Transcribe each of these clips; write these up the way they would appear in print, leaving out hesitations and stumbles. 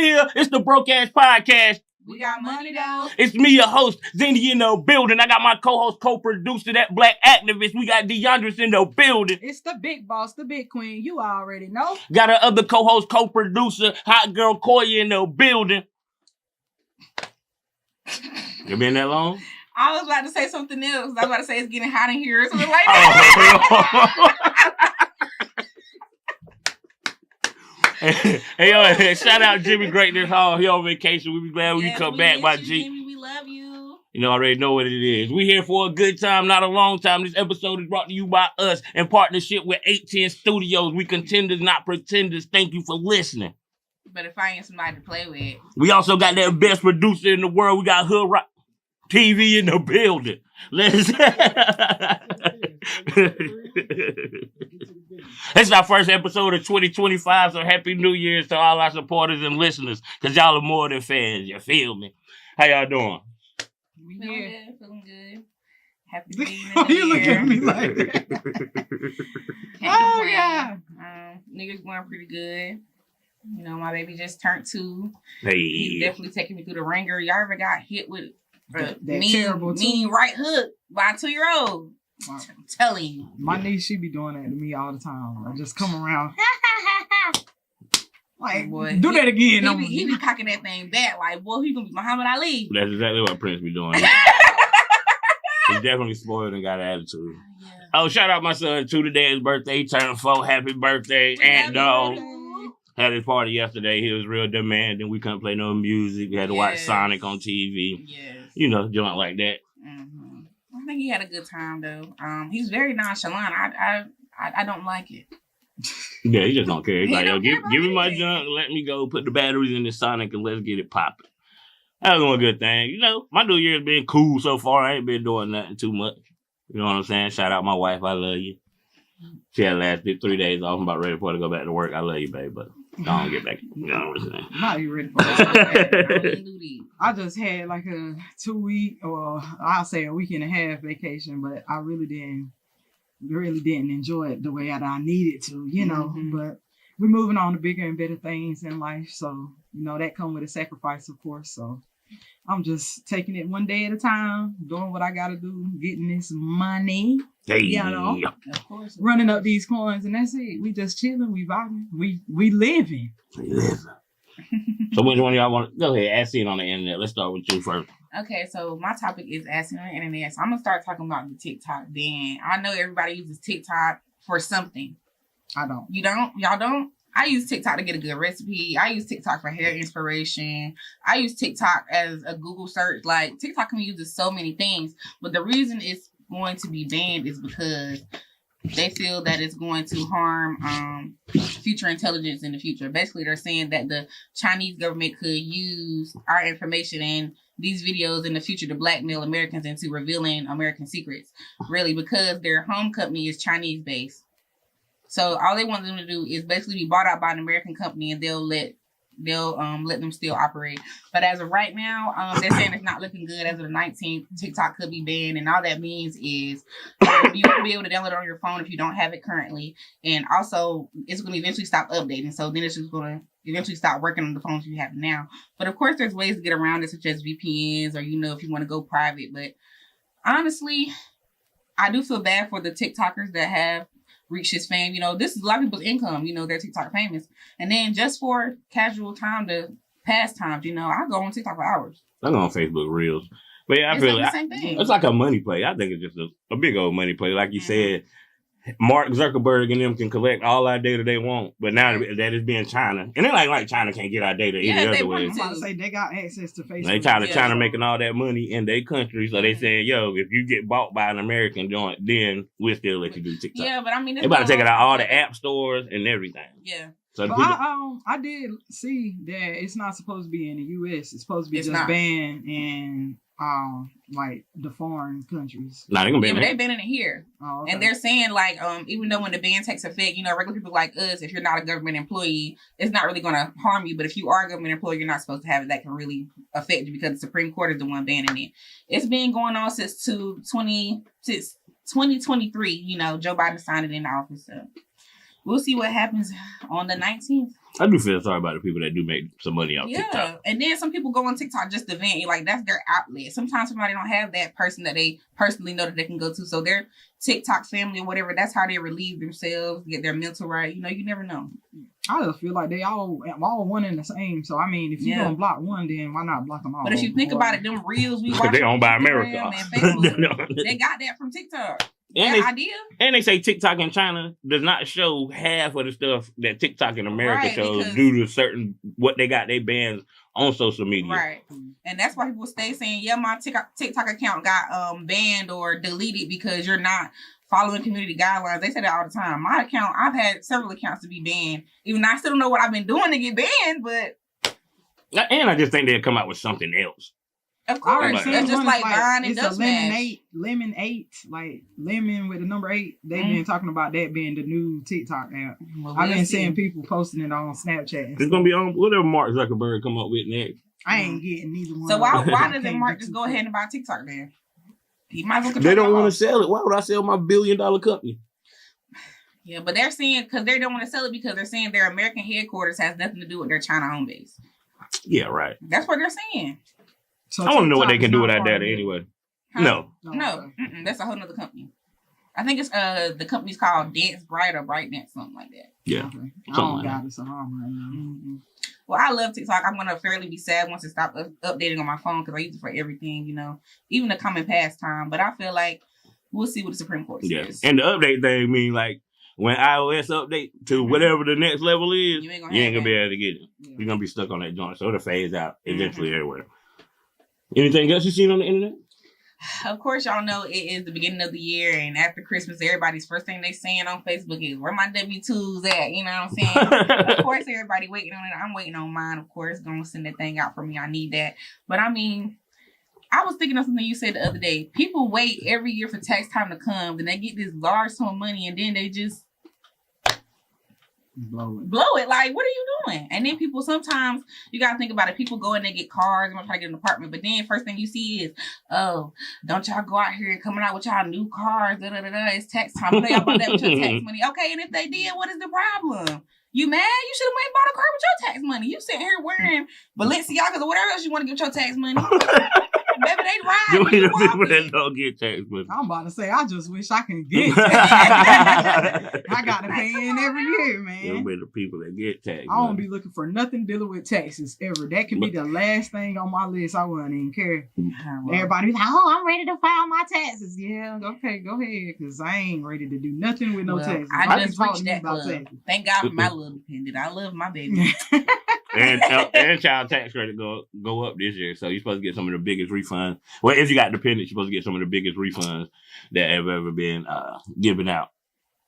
Yeah, it's the Broke Ass Podcast. We got money though. It's me, your host, Zendy in the building. I got my co-host, co-producer, that black activist. We got DeAndres in the building. It's the big boss, the big queen. You already know. Got our other co-host, co-producer, hot girl Koya in the building. You been that long? I was about to say something else. I was about to say it's getting hot in here or something like that. Hey, shout out Jimmy Greatness Hall. He on vacation. We be glad when you come back, my G. Jimmy, we love you. You know, I already know what it is. We here for a good time, not a long time. This episode is brought to you by us in partnership with 810 Studios. We contenders, not pretenders. Thank you for listening. But if I ain't somebody to play with. We also got that best producer in the world. We got Hood Rock TV in the building. It's our first episode of 2025, so happy New Year's to all our supporters and listeners, because y'all are more than fans, you feel me? How y'all doing? Feeling good. Happy to be in the You look at me like that. Oh, yeah. Niggas going pretty good. You know, my baby just turned 2. Hey. He's definitely taking me through the ringer. Y'all ever got hit with that mean right hook by a 2-year-old? Wow. I'm telling you. My niece, she be doing that to me all the time. I just come around. Like, boy, do that again. He be cocking that thing back like, boy, he gonna be Muhammad Ali. That's exactly what Prince be doing. He's definitely spoiled and got an attitude. Yeah. Oh, shout out my son, too. Today his birthday. He turned 4. Happy birthday, Aunt Dog. Had his party yesterday. He was real demanding. We couldn't play no music. We had to watch Sonic on TV. Yes. You know, joint like that. Mm-hmm. I think he had a good time, though. He's very nonchalant. I don't like it. Yeah, he just don't care. He's like, yo, give me my junk, let me go put the batteries in the Sonic and let's get it popping. That was one good thing. You know, my New Year's been cool so far. I ain't been doing nothing too much. You know what I'm saying? Shout out my wife. I love you. She had last 3 days off. I'm about ready for her to go back to work. I love you, babe, but I don't get back. You know what I'm saying? Not you ready for that. I just had like a 2-week, or I'll say a week and a half vacation, but I really didn't enjoy it the way that I needed to, you know. Mm-hmm. But we're moving on to bigger and better things in life, so you know that comes with a sacrifice, of course. So I'm just taking it one day at a time, doing what I gotta do, getting this money, you know, of course, running up these coins, and that's it. We just chilling, we vibing, we living. So which one of y'all want to go ahead, ask it on the internet? Let's start with you first. Okay, so my topic is asking on the internet. So I'm gonna start talking about the TikTok. Then I know everybody uses TikTok for something. I don't. You don't? Y'all don't? I use TikTok to get a good recipe. I use TikTok for hair inspiration. I use TikTok as a Google search. Like, TikTok can be used as so many things. But the reason it's going to be banned is because they feel that it's going to harm future intelligence in the future. Basically, they're saying that the Chinese government could use our information and these videos in the future to blackmail Americans into revealing American secrets. Really, because their home company is Chinese-based. So all they want them to do is basically be bought out by an American company, and they'll let them still operate. But as of right now, they're saying it's not looking good. As of the 19th, TikTok could be banned, and all that means is you won't be able to download it on your phone if you don't have it currently, and also it's going to eventually stop updating. So then it's just going to eventually stop working on the phones you have now. But of course, there's ways to get around it, such as VPNs, or if you want to go private. But honestly, I do feel bad for the TikTokers that have reach his fame. This is a lot of people's income. They're TikTok famous. And then just for casual time to pass times, I go on TikTok for hours. I go on Facebook Reels. But yeah, I feel like the same thing. It's like a money play. I think it's just a big old money play. Like you said, Mark Zuckerberg and them can collect all our data they want, but now that it's being China, and they're like China can't get our data any other way. I'm about to say they got access to Facebook. They China making all that money in their country, so they saying, yo, if you get bought by an American joint, then we'll still let you do TikTok. Yeah, but I mean, they about to take it out all the app stores and everything. Yeah. So I did see that it's not supposed to be in the U.S. It's supposed to be banned in like the foreign countries. Nah, they gonna ban it. They're banning it here. Oh, okay. And they're saying like even though when the ban takes effect, regular people like us, if you're not a government employee, it's not really gonna harm you. But if you are a government employee, you're not supposed to have it. That can really affect you because the Supreme Court is the one banning it. It's been going on since 2023. Joe Biden signed it into office. So we'll see what happens on the 19th. I do feel sorry about the people that do make some money off TikTok. Yeah, and then some people go on TikTok just to vent. Like, that's their outlet. Sometimes somebody don't have that person that they personally know that they can go to. So their TikTok family or whatever, that's how they relieve themselves, get their mental right. You know, you never know. I just feel like they all one and the same. So I mean, if you don't block one, then why not block them all? But if you think about it, them reels we watch they owned by Instagram America. and Facebook, they got that from TikTok. And they say TikTok in China does not show half of the stuff that TikTok in America shows due to certain what they got they bans on social media. Right. And that's why people stay saying, yeah, my TikTok account got banned or deleted because you're not following community guidelines. They say that all the time. My account, I've had several accounts to be banned. Even though I still don't know what I've been doing to get banned, but... And I just think they'll come out with something else. Of course, that's just like Vine and it's Dust a lemon 8, like lemon with the number 8. They've been talking about that being the new TikTok app. Well, I've been seeing people posting it on Snapchat. It's gonna be on whatever Mark Zuckerberg come up with next. I ain't getting neither one. So why doesn't Mark just go ahead and buy TikTok then? He might as well. They don't want to sell it. Why would I sell my $1 billion company? Yeah, but they're saying because they don't want to sell it because they're saying their American headquarters has nothing to do with their China home base. Yeah, right. That's what they're saying. So I want to know what they can do with that data anyway. Huh? No. That's a whole nother company. I think it's the company's called Dance Bright or Bright Dance, something like that. Yeah. Okay. I don't got it, so I don't know. Well, I love TikTok. I'm gonna fairly be sad once it stops updating on my phone because I use it for everything, you know, even the common pastime. But I feel like we'll see what the Supreme Court says. And the update thing mean like when iOS update to whatever the next level is, you ain't gonna be able to get it. Yeah. You're gonna be stuck on that joint, so it'll phase out eventually everywhere. Anything else you seen on the internet? Of course, y'all know it is the beginning of the year, and after Christmas, everybody's first thing they saying on Facebook is, where my W-2s at? You know what I'm saying? Of course, everybody waiting on it. I'm waiting on mine, of course. Gonna send that thing out for me. I need that. But I mean, I was thinking of something you said the other day. People wait every year for tax time to come, and they get this large sum of money, and then they just blow it. Like, what are you doing? And then people, sometimes you gotta think about it. People go and they get cars and try to get an apartment, but then first thing you see is, oh, don't y'all go out here coming out with y'all new cars, it's tax time. Y'all about that with your tax money. Okay, and if they did, what is the problem? You mad? You should have went and bought a car with your tax money. You sitting here wearing Balenciagas or whatever else you want to get your tax money. Baby, they ride. Don't get tax money. I'm about to say, I just wish I could get tax. I got to pay in every year, man. There'll be the people that get tax. I won't be looking for nothing dealing with taxes ever. That could be the last thing on my list. I wouldn't even care. Everybody be like, oh, I'm ready to file my taxes. Yeah, okay, go ahead, because I ain't ready to do nothing with no taxes. I just reached that club. Thank God for my little dependent. I love my baby. and child tax credit go up this year, so you're supposed to get some of the biggest refunds. Well, if you got dependents, you're supposed to get some of the biggest refunds that have ever been given out.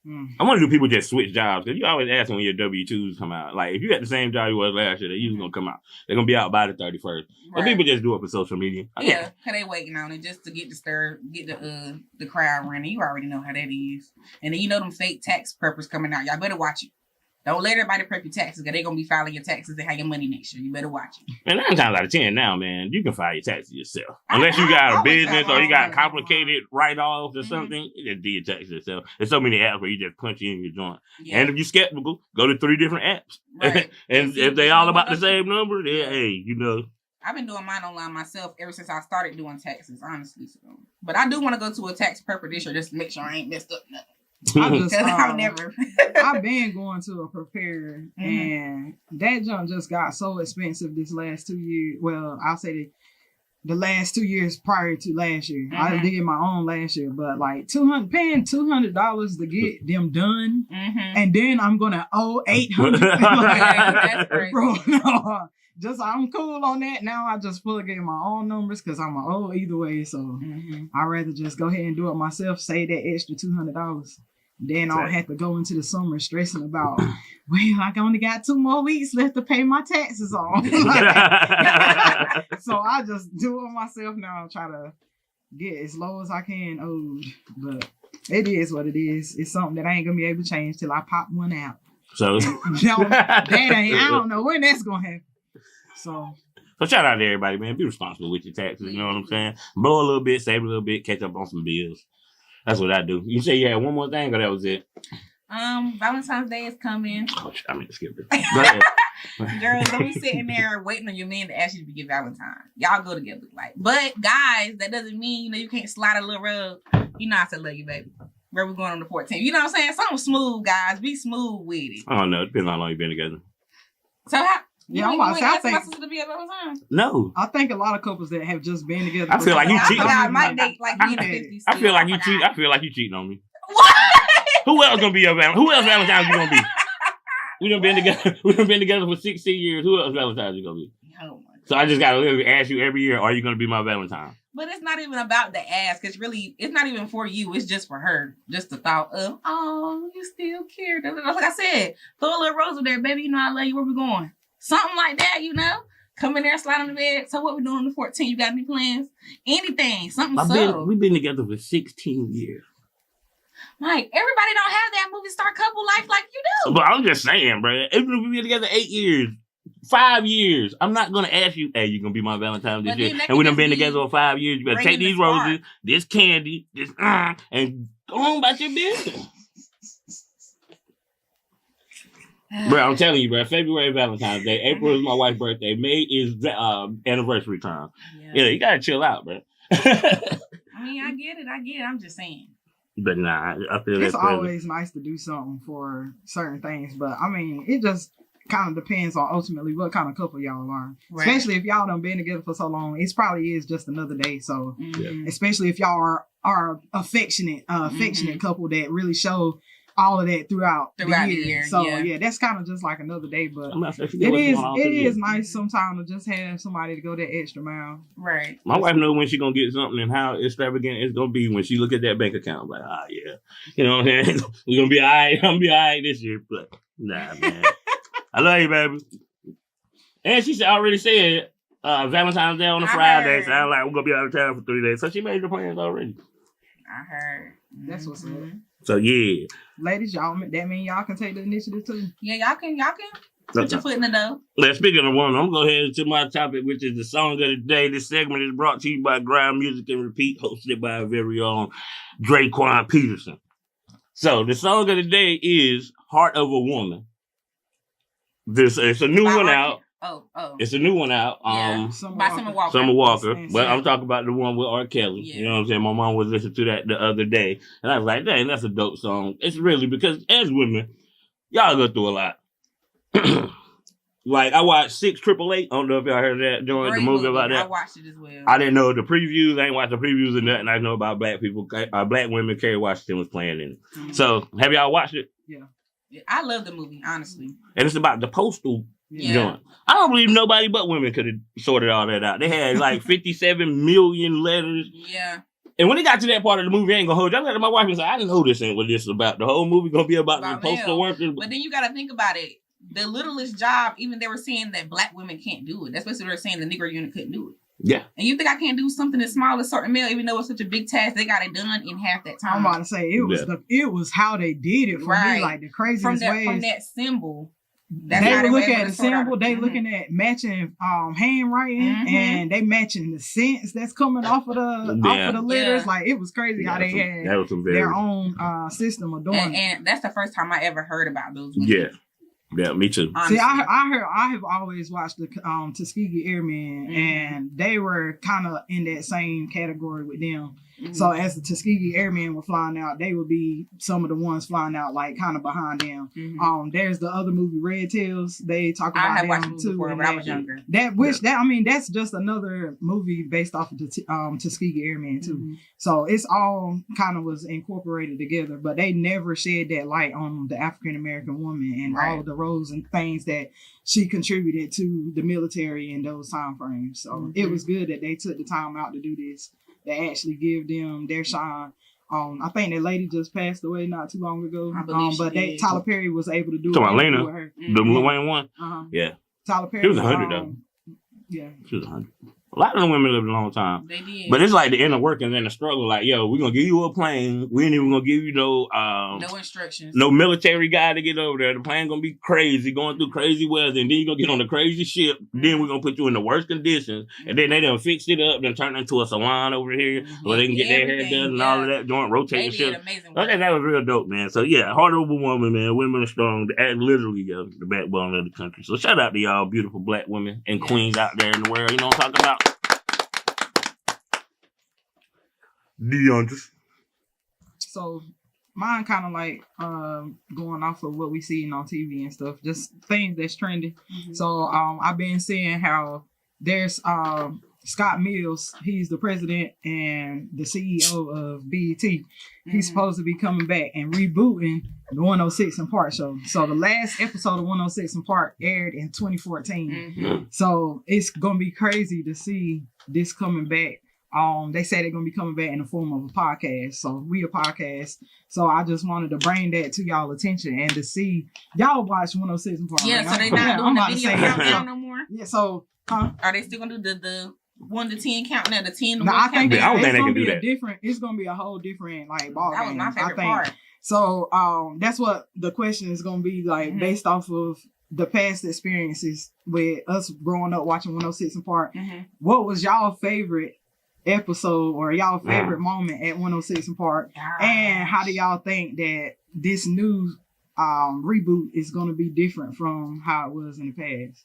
I wonder, do people just switch jobs? Because you always ask when your W-2s come out. Like, if you got the same job you was last year, they're usually going to come out. They're going to be out by the 31st. Right. But people just do it for social media. Yeah, because they waiting on it just to get the crowd running. You already know how that is. And then you know them fake tax preppers coming out. Y'all better watch it. Don't let everybody prep your taxes because they're going to be filing your taxes and have your money next year. You better watch it. And 9 times out of 10 now, man, you can file your taxes yourself. Unless you got a business or you got complicated write-offs or something, you just do your taxes yourself. There's so many apps where you just punch in your joint. Yeah. And if you're skeptical, go to 3 different apps. Right. And if they all about the same number, then, hey, you know. I've been doing mine online myself ever since I started doing taxes, honestly. So. But I do want to go to a tax prepper this year just to make sure I ain't messed up nothing. I've been going to a preparer, and that junk just got so expensive this last 2 years. Well, I'll say the last 2 years prior to last year. I did my own last year, but like paying $200 to get them done, and then I'm gonna owe $800. That's crazy. Bro, no. Just I'm cool on that. Now I just plug in my own numbers because I'm an old either way. So I'd rather just go ahead and do it myself. Save that extra $200. Then I don't have to go into the summer stressing about, well, I only got 2 more weeks left to pay my taxes on. So I just do it myself now. Try to get as low as I can owed. But it is what it is. It's something that I ain't going to be able to change till I pop one out. So I don't know when that's going to happen. So shout out to everybody, man. Be responsible with your taxes. You know what I'm saying? Blow a little bit, save a little bit, catch up on some bills. That's what I do. You say you had one more thing, or that was it? Valentine's Day is coming. Oh, I mean, skip it. Go ahead. Girls, don't be sitting there waiting on your man to ask you to get Valentine. Y'all go together. But guys, that doesn't mean, you can't slide a little rub. You know I said love you, baby. Where we going on the 14th? You know what I'm saying? Something smooth, guys. Be smooth with it. I don't know. It depends on how long you've been together. So how? Yeah, I'm about to say, I think, my sister to be at Valentine? No. I think a lot of couples that have just been together. I feel like you cheat. I might date like me in the 50s. I feel like you cheat. I feel like you cheating on me. What? Who else gonna be your Valentine? Who else Valentine's you gonna be? We done been together. We done been together for 16 years. Who else Valentine's you gonna be? Oh my God. So I just gotta literally ask you every year, are you gonna be my Valentine? But it's not even about the ask. It's not even for you. It's just for her. Just the thought of, oh, you still care. Like I said, throw a little rose in there, baby. You know I love you. Where we going? Something like that, Come in there, slide on the bed. So what we doing on the 14th? You got any plans? Anything. Something subtle. We've been together for 16 years. Mike, everybody don't have that movie star couple life like you do. But I'm just saying, bro. Even if we've been together 8 years, 5 years, I'm not going to ask you, hey, you going to be my Valentine this year? And we done been together for 5 years. You better take these roses, this candy, this, and go on about your business. Bro, I'm telling you, bro. February Valentine's Day. April is my wife's birthday. May is anniversary time. Yeah, you got to chill out, bro. I mean, I get it. I'm just saying. But nah, I feel it's always nice to do something for certain things. But, I mean, it just kind of depends on ultimately what kind of couple y'all are. Right. Especially if y'all done been together for so long. It probably is just another day. So, especially if y'all are affectionate couple that really show all of that throughout the year. So that's kind of just like another day, but it is nice sometimes to just have somebody to go that extra mile. Right. My wife knows when she's gonna get something and how extravagant it's gonna be when she look at that bank account. Like, yeah, you know what I'm saying? We're gonna be all right. I'm gonna be all right this year, but nah, man. I love you, baby. And she already said Valentine's Day on a Friday, so I'm like, we're gonna be out of town for 3 days. So she made the plans already. I heard. That's what's up. So yeah, ladies, y'all, that mean y'all can take the initiative too. Yeah, y'all can put your foot in the door. Let's speak of the woman. I'm gonna go ahead to my topic, which is the song of the day. This segment is brought to you by Grind Music and Repeat, hosted by our very own Draquan Peterson. So the song of the day is "Heart of a Woman." It's a new one out. Oh. It's a new one out. By Summer Walker. Summer Walker. But I'm talking about the one with R. Kelly. Yeah. You know what I'm saying? My mom was listening to that the other day. And I was like, dang, that's a dope song. It's really because as women, y'all go through a lot. Like, I watched 688. I don't know if y'all heard that during the movie about that. I watched it as well. I didn't know the previews. I ain't watched the previews or nothing. I know about black people. Black women. Kerry Washington was playing in it. Mm-hmm. So, have y'all watched it? Yeah. I love the movie, honestly. And it's about the postal joint. I don't believe nobody but women could have sorted all that out. They had like 57 million letters. Yeah. And when it got to that part of the movie, I ain't gonna hold you. I looked at my wife and said, I didn't know this ain't what this is about. The whole movie gonna be about the postal workers. But then you gotta think about it. The littlest job, even they were saying that black women can't do it. That's basically what they're saying the Negro unit couldn't do it. Yeah. And you think I can't do something as small as certain male, even though it's such a big task, they got it done in half that time. I'm about to say it was how they did it for me, like the craziest ways. From that symbol. They were looking at the symbol, they looking at matching handwriting, and they matching the scents that's coming off of the letters. Yeah. Like, it was crazy how they had their own system of doing it. And that's the first time I ever heard about those women. Yeah. Yeah, me too. Honestly. See, I have always watched the Tuskegee Airmen, and they were kind of in that same category with them. Mm-hmm. So as the Tuskegee Airmen were flying out, they would be some of the ones flying out, like kind of behind them. Mm-hmm. There's the other movie, Red Tails. They talk about them too. Before, but I was younger. That's just another movie based off of the Tuskegee Airmen too. Mm-hmm. So it's all kind of was incorporated together, but they never shed that light on the African American woman and all of the roles and things that she contributed to the military in those time frames. So it was good that they took the time out to do this. They actually give them their shine. I think that lady just passed away not too long ago. But Tyler Perry was able to do it. Talking about Lena, the Lil Wayne one. Yeah. Tyler Perry. She was 100 though. Yeah. She was 100. A lot of them women lived a long time. They did. But it's like the inner workings and the struggle. Like, yo, we're going to give you a plane. We ain't even going to give you no instructions. No military guy to get over there. The plane going to be crazy, going through crazy weather. And then you're going to get on the crazy ship. Then we're going to put you in the worst conditions. And then they done fixed it up. Then turned into a salon over here where they can get their hair done and all of that. Joint rotating shit. I think that was real dope, man. So, yeah, hardworking woman, man. Women are strong. Literally, the backbone of the country. So, shout out to y'all beautiful black women and queens out there in the world. You know what I'm talking about? So mine kind of like going off of what we see on TV and stuff, just things that's trending. So I've been seeing how there's Scott Mills, he's the president and the CEO of BET. He's supposed to be coming back and rebooting the 106 and Park show. So the last episode of 106 and Park aired in 2014. So it's gonna be crazy to see this coming back. They say they're gonna be coming back in the form of a podcast. So we a podcast. So I just wanted to bring that to y'all attention and to see y'all watch 106 and Park. Yeah, so they not doing the video countdown no more. Yeah, so are they still gonna do the 1 to 10 countdown? The 10 to 1 I think countdown? I don't think they can do that. It's gonna be a whole different like ball That was game, my favorite I think. part. So that's what the question is gonna be like, based off of the past experiences with us growing up watching 106 and Park. What was y'all favorite episode or y'all favorite moment at 106 and Park? And how do y'all think that this new reboot is going to be different from how it was in the past?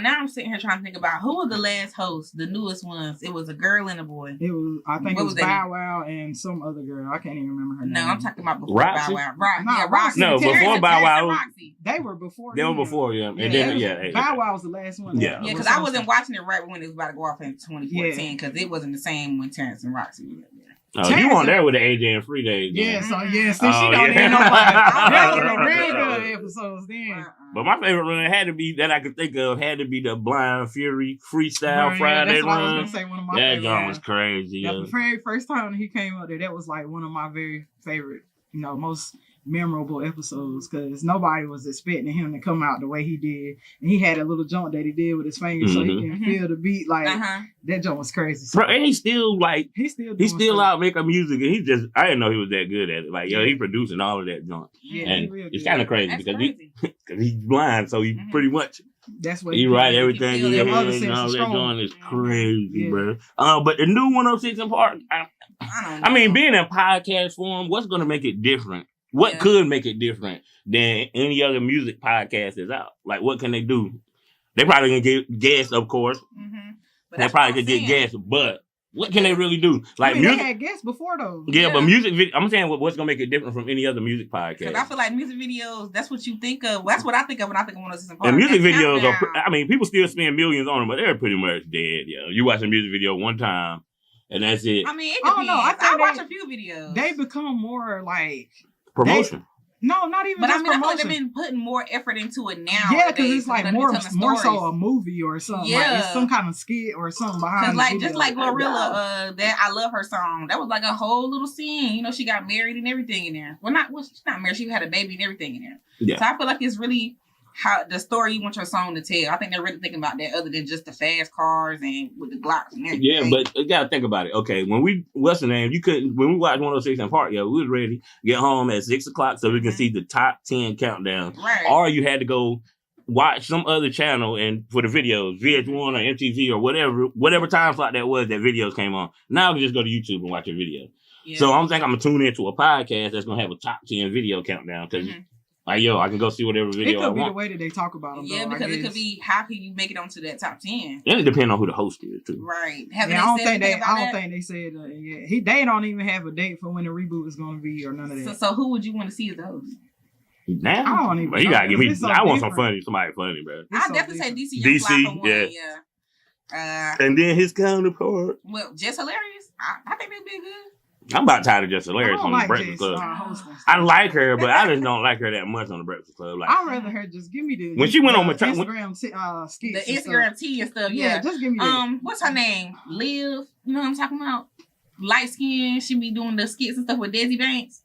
Now I'm sitting here trying to think about who was the last host, the newest ones. It was a girl and a boy. It was, I think it was Bow Wow and some other girl. I can't even remember her name. No, I'm talking about before Roxy? Bow Wow. Roxy. No, before Bow Wow. They were before. They were before, yeah. And then, Bow Wow was the last one. Yeah, because I wasn't watching it right when it was about to go off in 2014 because it wasn't the same when Terrence and Roxy were there. Oh, you weren't there with the AJ and Free days. Yeah, so see, she don't even know about it. That was the real good episodes then. But my favorite run had to be that I could think of had to be the Blind Fury Freestyle Friday that's run. What I was gonna say, one of my that favorite joint was crazy. The very first time he came up there, that was like one of my very favorite, most memorable episodes because nobody was expecting him to come out the way he did, and he had a little jump that he did with his fingers so he can feel the beat. Like that jump was crazy. Bro, and he's still stuff. out making music, and I didn't know he was that good at it. Like, he producing all of that junk. Yeah, and it's kind of crazy because he's blind, so he pretty much. That's what he write everything in your head and all that strong. joint is crazy, bro. But the new 106 in Park, I mean, being in podcast form, what's going to make it different? What could make it different than any other music podcast that's out? Like, what can they do? They probably can get guests, of course. They probably could get guests, but what can they really do? Like, music, they had guests before, though. Yeah, but music video, I'm saying what's going to make it different from any other music podcast. Because I feel like music videos, that's what you think of. That's what I think of when I think of 106 and Park. And music videos are, people still spend millions on them, but they're pretty much dead, You watch a music video one time, and that's it. I mean, it depends. I watch a few videos. They become more like promotion. No, not even. But just I mean, promotion. I feel like they've been putting more effort into it now. Yeah, because it's like more so a movie or something. Yeah, like it's some kind of skit or something behind. Like just like Glorilla, that I Love Her song. That was like a whole little scene. She got married and everything in there. Well, she's not married. She had a baby and everything in there. Yeah. So I feel like it's really how the story you want your song to tell. I think they're really thinking about that other than just the fast cars and with the Glocks and everything. Yeah, but you gotta think about it. Okay, when we what's the name? When we watched 106 in Park, we was ready to get home at 6:00 so we can see the top 10 countdown. Right. Or you had to go watch some other channel and for the videos, VH1 or MTV or whatever time slot that was that videos came on. Now we just go to YouTube and watch a video. Yeah. So I'm thinking I'm gonna tune into a podcast that's gonna have a top 10 video countdown because. Like, I can go see whatever video I want. It could be the way that they talk about them. Yeah, though, because it could be how can you make it onto that top 10? And it depends on who the host is too. Right. I don't think they said. They don't even have a date for when the reboot is going to be or none of that. So who would you want to see as the host? Now, I don't even. You gotta give me. I want somebody funny, bro. I'll definitely say DC. Yeah. And then his counterpart. Well, Just Hilarious. I think they'd be good. I'm about tired of Just Hilarious on the Breakfast Club. I like her, but I just don't like her that much on the Breakfast Club. Like, I'd rather her just give me the when she went on Instagram skits, the Instagram tea and stuff. Yeah, just give me that. What's her name? Liv. You know what I'm talking about? Light skin. She be doing the skits and stuff with Desi Banks.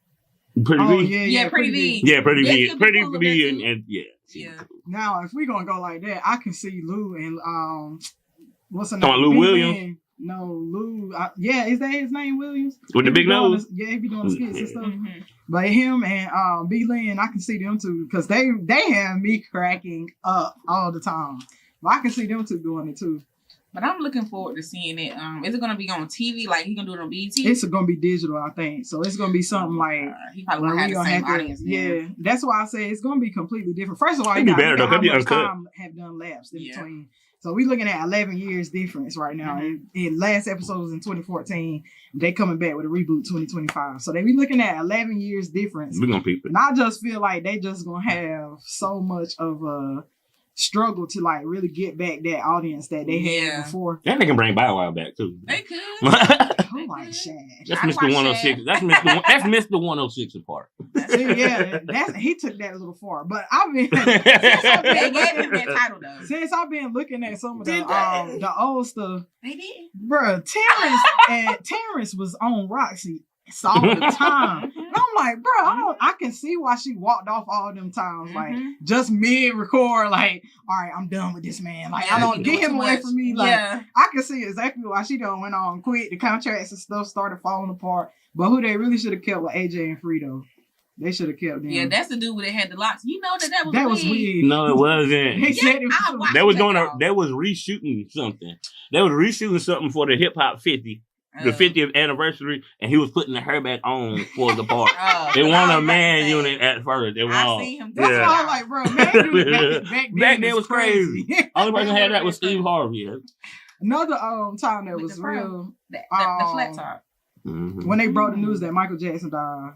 Pretty V. Yeah, Pretty V. Yeah, Pretty V. Pretty V and yeah. Now, if we're gonna go like that, I can see Lou and what's her Talking name? Lou Williams? No, Lou. Yeah, is that his name, Williams? With the big nose? Yeah, he be doing the skits and stuff. But him and B. Lynn, I can see them two because they have me cracking up all the time. But I can see them two doing it too. But I'm looking forward to seeing it. Is it gonna be on TV? Like he gonna do it on BET? It's gonna be digital, I think. So it's gonna be something like he probably gonna have the same audience. Yeah, that's why I say it's gonna be completely different. First of all, it'd be better though. It'd be uncut. Time have done lapsed in between. So we're looking at 11 years difference right now. In last episode was in 2014. They coming back with a reboot 2025. So they be looking at 11 years difference. We're gonna peep it. And I just feel like they just gonna have so much of a struggle to like really get back that audience that they had before. And they can bring Bow Wow back too. They could. Oh my shit. That's Mr. 106. That's Mr. 106 apart. See, yeah, he took that a little far. But I've been they gave him that title though. Since I've been looking at some of the old stuff. They did. Bro, Terrence was on Roxy all the time. And I'm like, bro, I can see why she walked off all them times. Like, just mid-record, like, all right, I'm done with this man. Like, I don't get him away from me. Like, I can see exactly why she done went on and quit. The contracts and stuff started falling apart. But who they really should have kept was AJ and Frito. They should have kept them. Yeah, that's the dude that had the locks. You know that was weird. No, it wasn't. They said it was. They was reshooting something. They was reshooting something for the Hip Hop 50. The 50th anniversary, and he was putting the hair back on for the part. They want a man unit at first. They want. I see him. That's why I'm like, bro, man unit back then was crazy. Only person had that was Steve Harvey. Another time that was real. The flat top. When they brought the news that Michael Jackson died.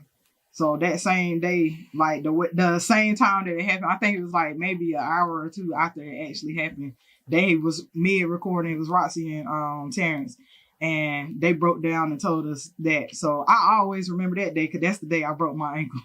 So that same day, like the same time that it happened, I think it was like maybe an hour or two after it actually happened. They was mid-recording. It was Roxy and Terrence. And they broke down and told us that. So I always remember that day because that's the day I broke my ankle.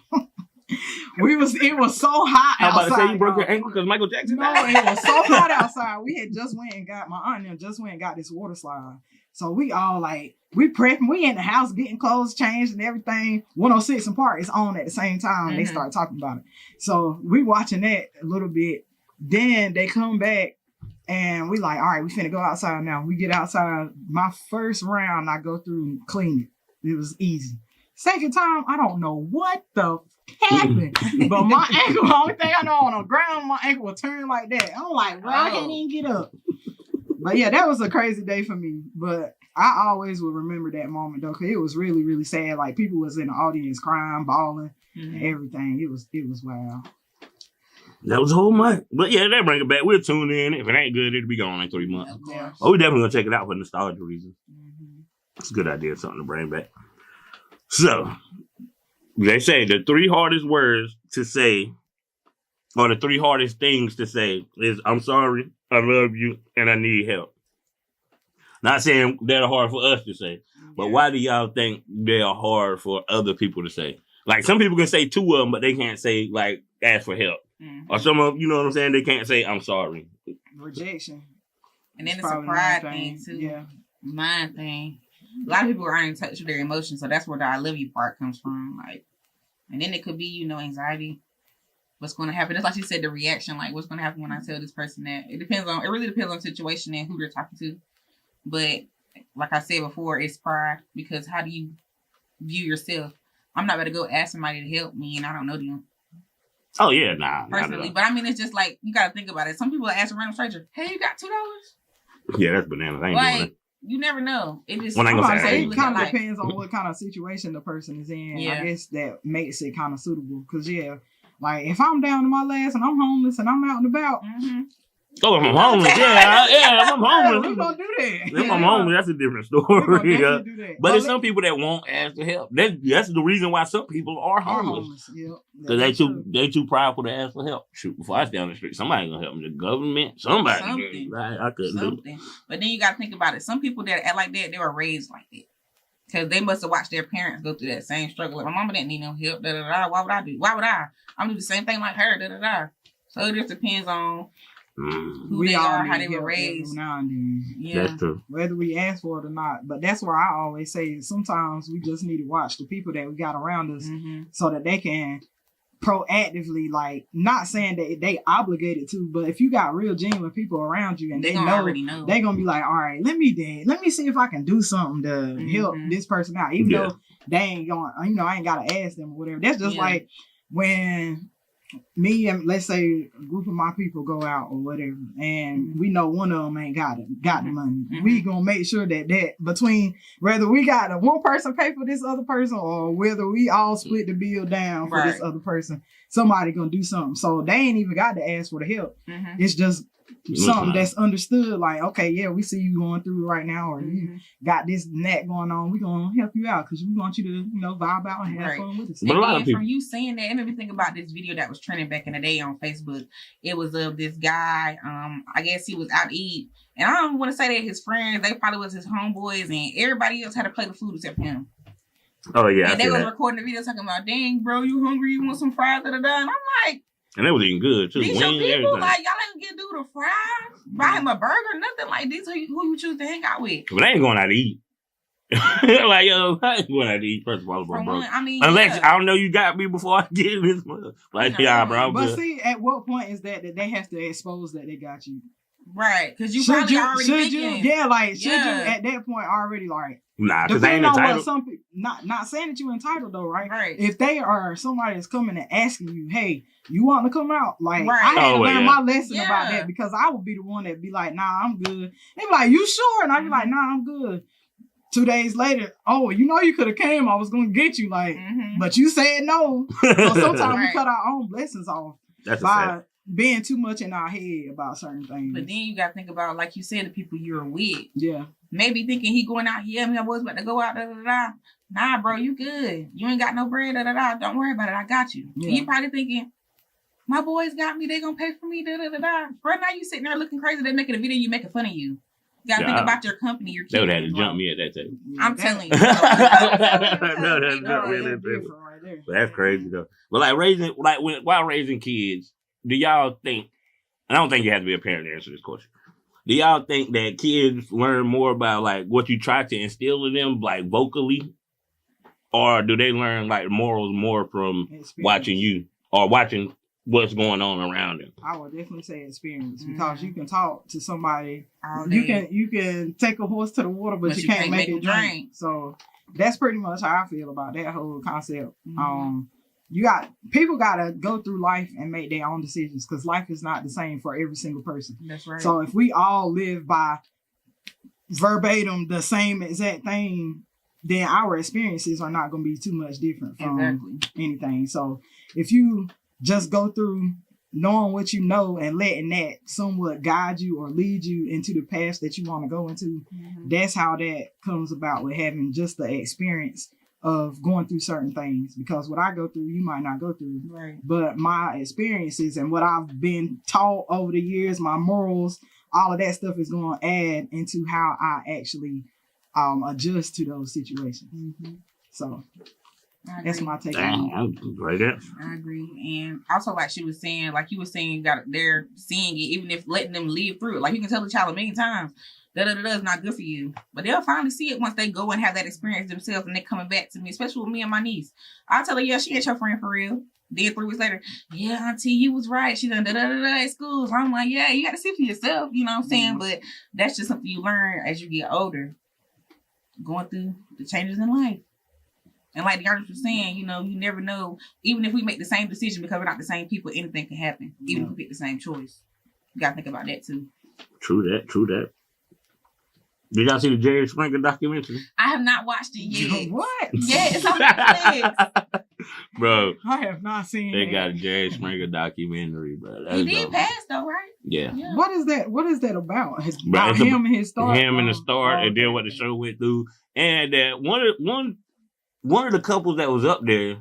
It was so hot outside. I'm about to say you broke your ankle because Michael Jackson died. No, it was so hot outside. We had just went and got my aunt and just went and got this water slide. So we all like, we prepping. We in the house getting clothes changed and everything. 106 and Park is on at the same time. They start talking about it. So we watching that a little bit. Then they come back. And we like, all right, we finna go outside now. We get outside. My first round, I go through and clean it. It was easy. Second time, I don't know what the happened. But my ankle, the only thing I know on the ground, my ankle will turn like that. I'm like, bro, I can't even get up. But yeah, that was a crazy day for me. But I always will remember that moment though, because it was really, really sad. Like people was in the audience crying, bawling, and everything. It was wild. That was a whole month. But yeah, they bring it back. We'll tune in. If it ain't good, it'll be gone in 3 months. Yeah. Oh, we definitely gonna check it out for nostalgia reasons. It's a good idea, something to bring back. So, they say the 3 hardest words to say, or the 3 hardest things to say is, I'm sorry, I love you, and I need help. Not saying they're hard for us to say, but why do y'all think they're hard for other people to say? Like, some people can say 2 of them, but they can't say, like, ask for help. Or some of, you know what I'm saying? They can't say, I'm sorry. Rejection. And then it's a pride thing, too. Yeah. Mind thing. A lot of people are in touch with their emotions, so that's where the I love you part comes from. Like, and then it could be, anxiety. What's going to happen? It's like you said, the reaction. Like, what's going to happen when I tell this person that? It really depends on the situation and who they're talking to. But, like I said before, it's pride. Because how do you view yourself? I'm not going to go ask somebody to help me and I don't know them. Oh, yeah, nah. Personally. But I mean, it's just like, you got to think about it. Some people ask a random stranger, hey, you got $2? Yeah, that's bananas. I ain't doing it. You never know. It just When I gonna say it kind of depends on what kind of situation the person is in. Yeah. I guess that makes it kind of suitable. Because, like, if I'm down to my last and I'm homeless and I'm out and about. Oh, if I'm homeless, if I'm homeless. We're going to do that. If I'm homeless, that's a different story. Do that. But there's some people that won't ask for help. That's the reason why some people are homeless. Because they too prideful to ask for help. Shoot, before I was down the street, somebody gonna help me. The government, somebody. Right, I couldn't do it. But then you got to think about it. Some people that act like that, they were raised like that. Because they must have watched their parents go through that same struggle. Like, my mama didn't need no help. Da, da, da. Why would I do? Why would I? I'm do the same thing like her. Da, da, da. So it just depends on who they are, how they were raised. Now and then. Yeah. That's true. Whether we ask for it or not. But that's where I always say sometimes we just need to watch the people that we got around us so that they can proactively, like, not saying that they obligated to, but if you got real genuine people around you and they already know, they're gonna be like, all right, let me see if I can do something to help this person out, even though they ain't going, I ain't gotta ask them or whatever. That's just like when me and, let's say, a group of my people go out or whatever, and we know one of them ain't got the money. We gonna make sure that between whether we got one person pay for this other person or whether we all split the bill down for this other person, somebody gonna do something. So they ain't even got to ask for the help. It's just something that's understood, like, okay, yeah, we see you going through it right now, or you got this and that going on, we gonna help you out because we want you to, vibe out and have fun with us. But a lot of people, from you saying that, it made me think about this video that was trending back in the day on Facebook. It was of this guy, I guess he was out to eat, and I don't want to say that his friends, they probably was his homeboys, and everybody else had to play the food except him. Oh yeah, and they was recording the video talking about, dang bro, you hungry, you want some fries, and I'm like, and they was eating good too. These your people, like, y'all ain't get dude a fry, buy him a burger, nothing like this. Who you choose to hang out with? But they ain't going out to eat. Like, yo, I ain't going out to eat. First of all, bro. Unless I don't know you got me before I get this month. Like, bro. But see, at what point is that they have to expose that they got you? Right, because you probably already thinking. Should you at that point already, like, nah, because they ain't entitled. Some people, not saying that you entitled though, right? Right. If they are somebody that's coming and asking you, hey, you want to come out? Like, I had to learn my lesson about that, because I would be the one that be like, nah, I'm good. They be like, you sure? And I'd be like, nah, I'm good. 2 days later, oh, you could have came. I was going to get you, like, but you said no. So sometimes we cut our own blessings off by being too much in our head about certain things. But then you got to think about, like you said, the people you're with. Yeah. Maybe thinking he going out, my boy's about to go out, da-da-da. Nah, bro, you good. You ain't got no bread, da-da-da. Don't worry about it. I got you. Yeah. And you probably thinking, my boys got me. They gonna pay for me, da-da-da-da. Bro, now you sitting there looking crazy. They making a video, you making fun of you. You gotta think about your company, your kids. They would have to jump me at that table. I'm telling you. No, that's not really different. But that's crazy though. But like while raising kids, do y'all think, and I don't think you have to be a parent to answer this question, do y'all think that kids learn more about like what you try to instill in them, like vocally, or do they learn like morals more from watching you or watching what's going on around them? I would definitely say experience, because you can talk to somebody, you can take a horse to the water, but you can't make it drink. So that's pretty much how I feel about that whole concept. People gotta go through life and make their own decisions, because life is not the same for every single person. That's right. So if we all live by verbatim the same exact thing, then our experiences are not going to be too much different from anything. So if you just go through knowing what you know and letting that somewhat guide you or lead you into the path that you want to go into, that's how that comes about, with having just the experience of going through certain things. Because what I go through, you might not go through. Right. But my experiences and what I've been taught over the years, my morals, all of that stuff is going to add into how I actually adjust to those situations. So that's my take on it. Right there. I agree. And also, like she was saying, like you were saying, they're seeing it, even if letting them live through it. Like, you can tell the child a million times, da-da-da-da is not good for you. But they'll finally see it once they go and have that experience themselves, and they're coming back to me, especially with me and my niece. I'll tell her, yeah, she ain't your friend for real. Then 3 weeks later, yeah, auntie, you was right. She done da-da-da-da at school. So I'm like, yeah, you got to see for yourself. You know what I'm saying? But that's just something you learn as you get older, going through the changes in life. And like the artist was saying, you never know. Even if we make the same decision, because we're not the same people, anything can happen. Even if we pick the same choice. You got to think about that too. True that. Did y'all see the Jerry Springer documentary? I have not watched it yet. What? Yeah, it's on Netflix. Bro, I have not seen it. They got a Jerry Springer documentary, bro. He did pass though, right? Yeah. What is that about? About him and his start? Him and the start, and then what the show went through. And that one of the couples that was up there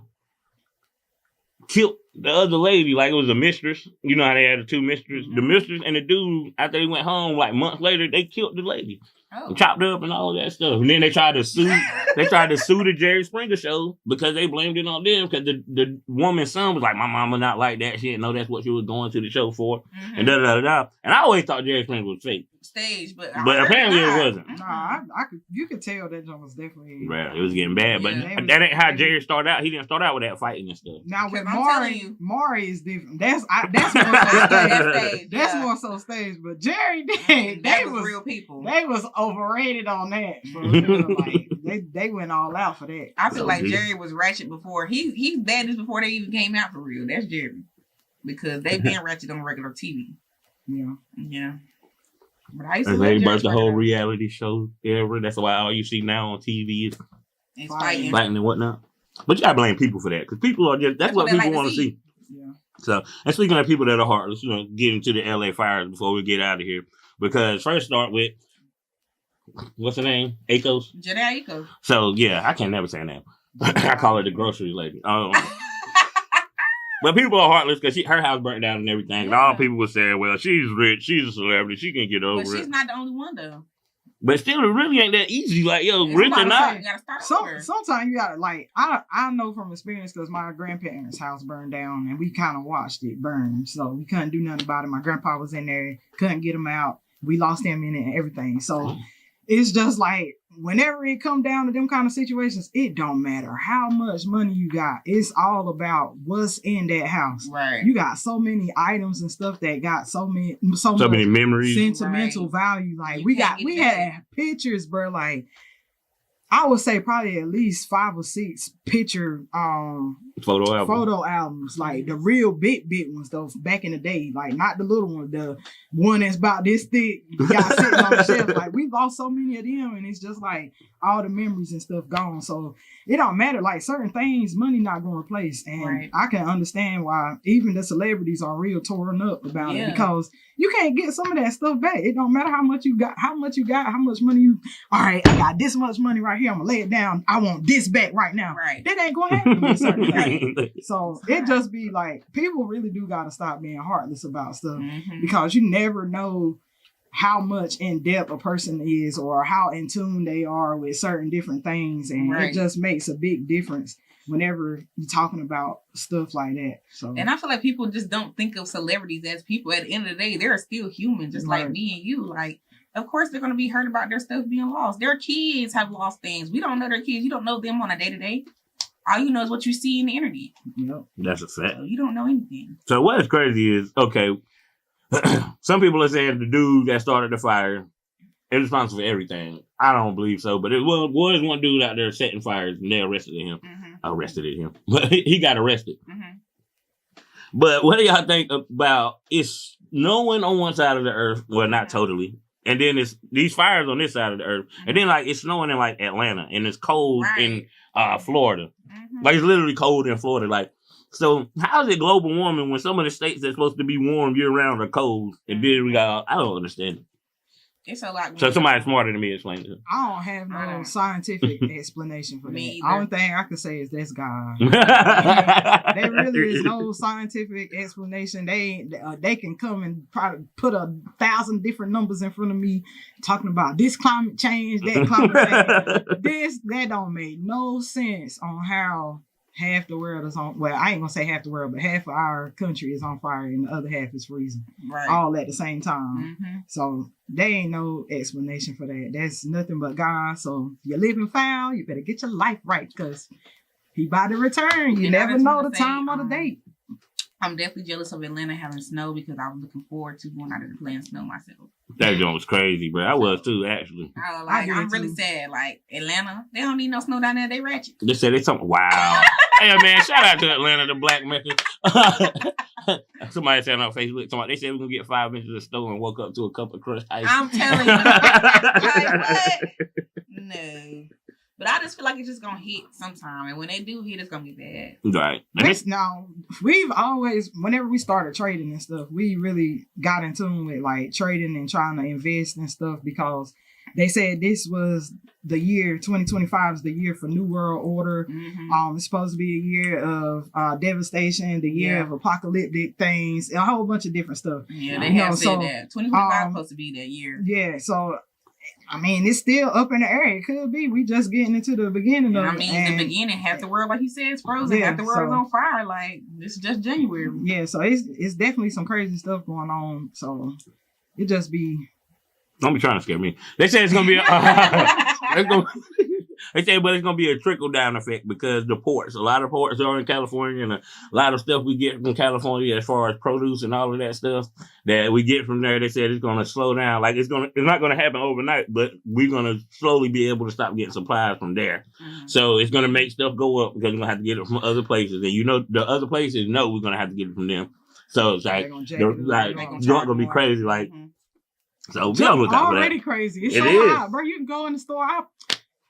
killed the other lady, like it was a mistress. You know how they had the 2 mistresses? The mistress and the dude, after they went home, like months later, they killed the lady. And chopped her up and all that stuff. And then they tried to sue the Jerry Springer show because they blamed it on them, because the woman's son was like, my mama not like that. She didn't know that's what she was going to the show for. And da-da-da-da. And I always thought Jerry Springer was fake. staged, but apparently it wasn't. Nah, you could tell that joint was definitely. Right, it was getting bad, but that ain't how Jerry started out. He didn't start out with that fighting and stuff. Now with Maury is different. That's more so staged. That's more so staged. But Jerry, they was real people. They was overrated on that. For real. Like they went all out for that. I feel like Jerry was ratchet before. He's bad before they even came out for real. That's Jerry, because they been ratchet on regular TV. Yeah. But I used to they birthed the whole reality show era. That's why all you see now on TV is fighting and whatnot. But you gotta blame people for that, because people are just that's what people want to see. Yeah. So, and speaking of people that are heartless, get into the LA fires before we get out of here. Because first start with what's her name? Akos? Janae Akos. So yeah, I can never say her name. I call her the grocery lady. But people are heartless because her house burnt down and everything. Yeah. And all people were saying, well, she's rich, she's a celebrity, she can get over it. But she's not the only one, though. But still, it really ain't that easy. Like, rich or not. You gotta start over. Sometimes you gotta, like, I know from experience because my grandparents' house burned down and we kind of watched it burn. So we couldn't do nothing about it. My grandpa was in there, couldn't get him out. We lost him in it and everything. So it's just like, whenever it come down to them kind of situations, it don't matter how much money you got. It's all about what's in that house. Right. You got so many items and stuff that got so many memories, sentimental value. Like we had pictures, bro. Like I would say probably at least 5 or 6 picture photo albums, like the real big ones though, back in the day, like not the little one, the one that's about this thick got sitting on the shelf. Like we lost so many of them, and it's just like all the memories and stuff gone. So it don't matter, like certain things money not gonna replace. And I can understand why even the celebrities are real torn up about it, because you can't get some of that stuff back. It don't matter how much you got, how much money you, all right, I got this much money right here, I'm gonna lay it down, I want this back right now. That ain't gonna happen with certain things. So it just be like, people really do gotta stop being heartless about stuff, because you never know how much in depth a person is or how in tune they are with certain different things, and it just makes a big difference whenever you're talking about stuff like that. So, and I feel like people just don't think of celebrities as people. At the end of the day, they're still human, just like me and you. Like, of course, they're going to be hurt about their stuff being lost. Their kids have lost things. We don't know their kids. You don't know them on a day-to-day. All you know is what you see in the internet. Yep. That's a fact. So you don't know anything. So what is crazy is, okay, some people are saying the dude that started the fire is responsible for everything. I don't believe so, but it was one dude out there setting fires, and they arrested him. But he got arrested. But what do y'all think about it's snowing on one side of the earth? Well, not totally. And then it's these fires on this side of the earth. And then like it's snowing in like Atlanta, and it's cold in Florida. Like it's literally cold in Florida. Like, so how is it global warming when some of the states that's supposed to be warm year round are cold? And then we got, I don't understand it. It's a lot. So somebody smarter than me explain it. I don't have no scientific explanation for that. Only thing I can say is that's God. There really is no scientific explanation. They can come and probably put 1,000 different numbers in front of me talking about this climate change, that climate change. That don't make no sense on how half the world is on, well, I ain't gonna say half the world, but half of our country is on fire and the other half is freezing. All at the same time. So there ain't no explanation for that. That's nothing but God. So if you're living foul, you better get your life right, because he about to return. You never know the time or the date. I'm definitely jealous of Atlanta having snow, because I was looking forward to going out there to play in snow myself. That joint was crazy, bro. I was too, actually. I'm really sad. Like, Atlanta, they don't need no snow down there. They ratchet. They said it's something. Wow. Hey, man, shout out to Atlanta, the Black Mecca. Somebody said on Facebook, they said we're going to get 5 inches of snow and woke up to a cup of crushed ice. I'm telling you. Like, what? No. But I just feel like it's just going to hit sometime. And when they do hit, it's going to be bad. Right. Now, we've always, whenever we started trading and stuff, we really got in tune with like trading and trying to invest and stuff, because they said this was the year, 2025 is the year for New World Order. It's supposed to be a year of devastation, the year of apocalyptic things, a whole bunch of different stuff. Yeah, they have said that. 2025 is supposed to be that year. Yeah, so I mean, it's still up in the air. It could be. We just getting into the beginning of it. I mean, the beginning, half the world, like you said, is frozen. Half the world is on fire. Like, it's just January. Yeah, so it's definitely some crazy stuff going on. So it just be Don't be trying to scare me. They say it's gonna be they say, but it's gonna be a trickle down effect because the ports, a lot of ports are in California, and a lot of stuff we get from California as far as produce and all of that stuff that we get from there. They said it's gonna slow down. Like it's not gonna happen overnight, but we're gonna slowly be able to stop getting supplies from there. Mm-hmm. So it's gonna make stuff go up because we're gonna have to get it from other places, and the other places know we're gonna have to get it from them. So it's like it's gonna be crazy, like. Mm-hmm. So we don't look out for that. Already crazy. It's so hot, bro. You can go in the store.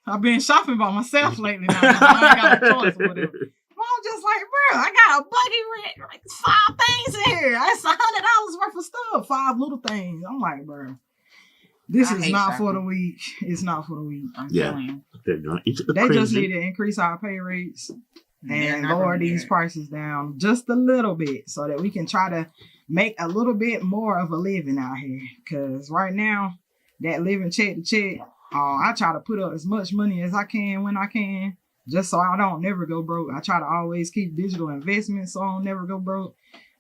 I've been shopping by myself lately now. I got a choice or whatever. I'm just like, bro, I got a buggy rent, like 5 things in here. That's $100 worth of stuff. 5 little things. I'm like, bro, this is not for the week. It's not for the week. I'm telling you. They just need to increase our pay rates and lower these prices down just a little bit so that we can try to make a little bit more of a living out here. Because right now, that living check to check, I try to put up as much money as I can when I can, just so I don't never go broke. I try to always keep digital investments so I don't never go broke.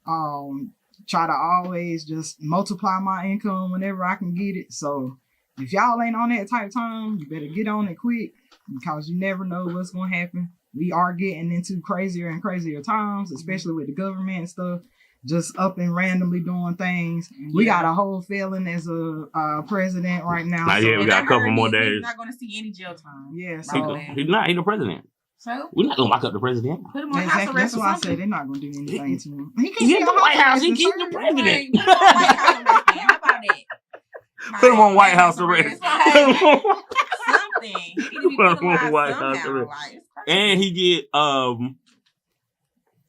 Try to always just multiply my income whenever I can get it. So if y'all ain't on that type of time, you better get on it quick because you never know what's going to happen. We are getting into crazier and crazier times, especially with the government and stuff. Just up and randomly doing things. Yeah. We got a whole feeling as a president right now. So yeah, we got a couple more days. He's not going to see any jail time. Yeah, so he's not. He's the president. So we're not going to lock up the president. Put him on house arrest. That's why I say they're not going to do anything to him. He's in the White House. He keeps the president. How about that? Put him on White House arrest. Something. He need to be put on White House arrest. And he get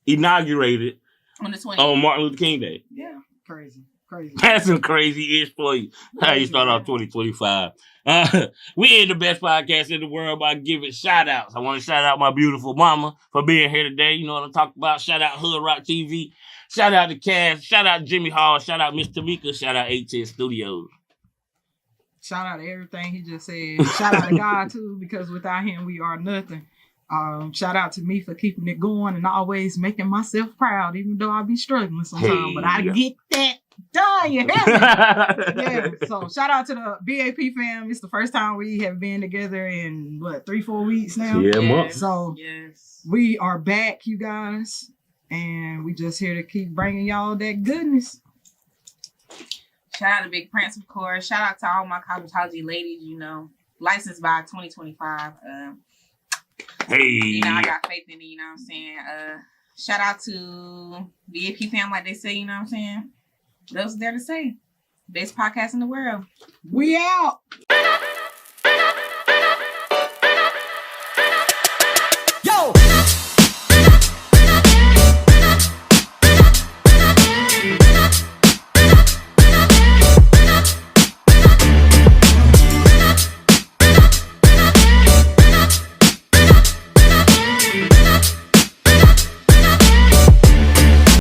inaugurated on the 20th. On Martin Luther King Day. Yeah, crazy. That's some crazy-ish for you. How you start off 2025. We in the best podcast in the world by giving shout-outs. I want to shout out my beautiful mama for being here today. You know what I'm talking about. Shout out Hood Rock TV. Shout out to Cass. Shout out Jimmy Hall. Shout out Miss Tamika. Shout out 810 Studios. Shout out to everything he just said. Shout out to God, too, because without him, we are nothing. Shout out to me for keeping it going and always making myself proud, even though I be struggling sometimes. But I get that done, you hear me? Yeah. So shout out to the BAP fam. It's the first time we have been together in 3-4 weeks now. Yeah, months. So we are back, you guys, and we just here to keep bringing y'all that goodness. Shout out to Big Prince, of course. Shout out to all my cosmetology ladies. Licensed by 2025. Hey, I got faith in it, you know what I'm saying? Shout out to BAP fam, like they say, you know what I'm saying? That's there to say. Best podcast in the world. We out.